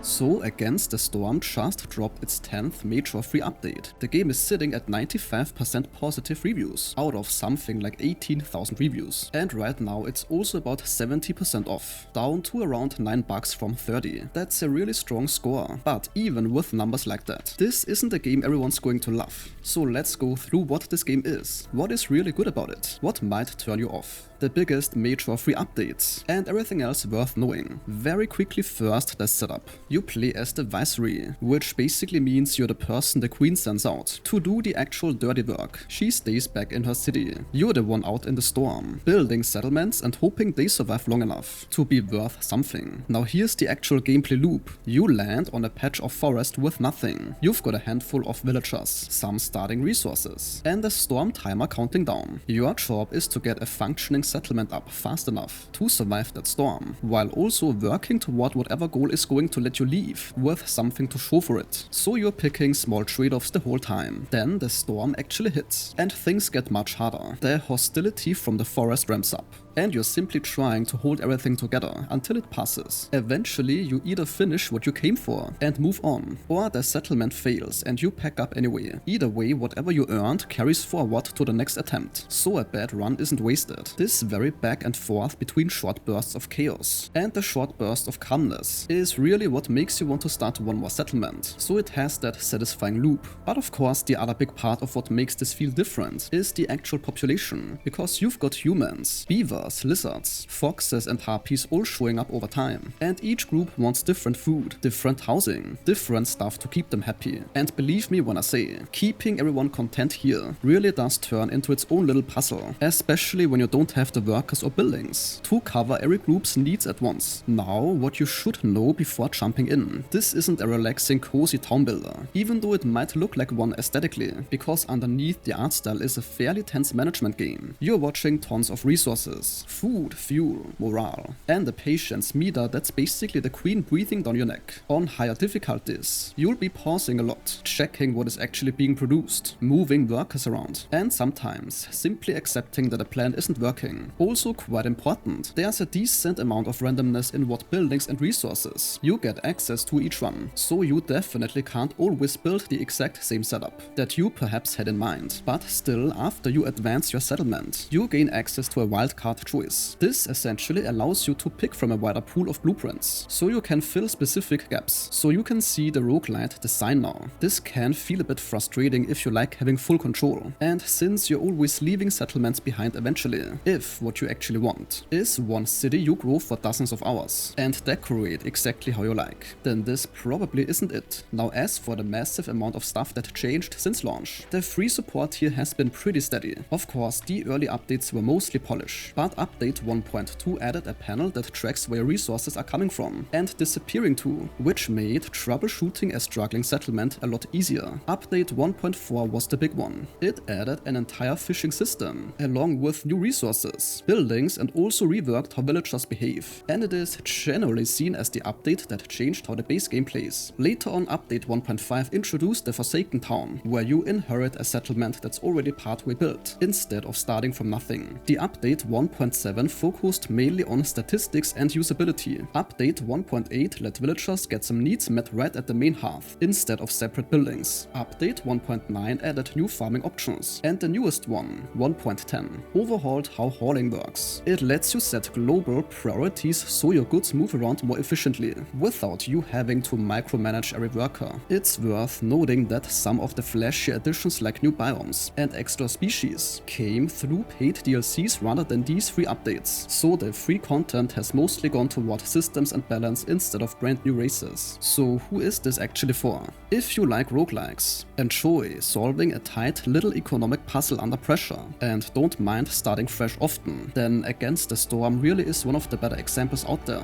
So Against the Storm just dropped its 10th major free update. The game is sitting at 95% positive reviews, out of something like 18,000 reviews. And right now it's also about 70% off, down to around $9 from 30. That's a really strong score, but even with numbers like that, this isn't a game everyone's going to love. So let's go through what this game is, what is really good about it, what might turn you off, the biggest major free updates, and everything else worth knowing. Very quickly first, the setup. You play as the Viceroy, which basically means you're the person the queen sends out to do the actual dirty work. She stays back in her city. You're the one out in the storm, building settlements and hoping they survive long enough to be worth something. Now here's the actual gameplay loop. You land on a patch of forest with nothing. You've got a handful of villagers, some starting resources, and a storm timer counting down. Your job is to get a functioning settlement up fast enough to survive that storm, while also working toward whatever goal is going to let you leave with something to show for it. So you're picking small trade-offs the whole time. Then the storm actually hits, and things get much harder. The hostility from the forest ramps up, and you're simply trying to hold everything together until it passes. Eventually, you either finish what you came for and move on, or the settlement fails and you pack up anyway. Either way, whatever you earned carries forward to the next attempt, so a bad run isn't wasted. This very back and forth between short bursts of chaos and the short burst of calmness is really what makes you want to start one more settlement, so it has that satisfying loop. But of course, the other big part of what makes this feel different is the actual population, because you've got humans, beavers, lizards, foxes and harpies all showing up over time, and each group wants different food, different housing, different stuff to keep them happy. And believe me when I say, keeping everyone content here really does turn into its own little puzzle, especially when you don't have the workers or buildings to cover every group's needs at once. Now, what you should know before jumping in. This isn't a relaxing, cozy town builder, even though it might look like one aesthetically, because underneath the art style is a fairly tense management game. You're watching tons of resources, food, fuel, morale, and a patience meter that's basically the queen breathing down your neck. On higher difficulties, you'll be pausing a lot, checking what is actually being produced, moving workers around, and sometimes simply accepting that a plan isn't working. Also quite important, there's a decent amount of randomness in what buildings and resources you get access to each run, so you definitely can't always build the exact same setup that you perhaps had in mind. But still, after you advance your settlement, you gain access to a wildcard choice. This essentially allows you to pick from a wider pool of blueprints, so you can fill specific gaps. So you can see the roguelite design now. This can feel a bit frustrating if you like having full control, and since you're always leaving settlements behind eventually, if what you actually want is one city you grow for dozens of hours and decorate exactly how you like, then this probably isn't it. Now, as for the massive amount of stuff that changed since launch, the free support here has been pretty steady. Of course, the early updates were mostly polish, but update 1.2 added a panel that tracks where resources are coming from and disappearing to, which made troubleshooting a struggling settlement a lot easier. Update 1.4 was the big one. It added an entire fishing system, along with new resources, buildings, and also reworked how villagers behave, and it is generally seen as the update that changed how the base game plays. Later on, update 1.5 introduced the Forsaken Town, where you inherit a settlement that's already partway built, instead of starting from nothing. The update 1.7 focused mainly on statistics and usability. Update 1.8 let villagers get some needs met right at the main hearth, instead of separate buildings. Update 1.9 added new farming options, and the newest one, 1.10, overhauled how hauling works. It lets you set global priorities so your goods move around more efficiently, without you having to micromanage every worker. It's worth noting that some of the flashy additions like new biomes and extra species came through paid DLCs rather than these free updates, so the free content has mostly gone toward systems and balance instead of brand new races. So who is this actually for? If you like roguelikes, enjoy solving a tight little economic puzzle under pressure, and don't mind starting fresh often, then Against the Storm really is one of the better examples out there.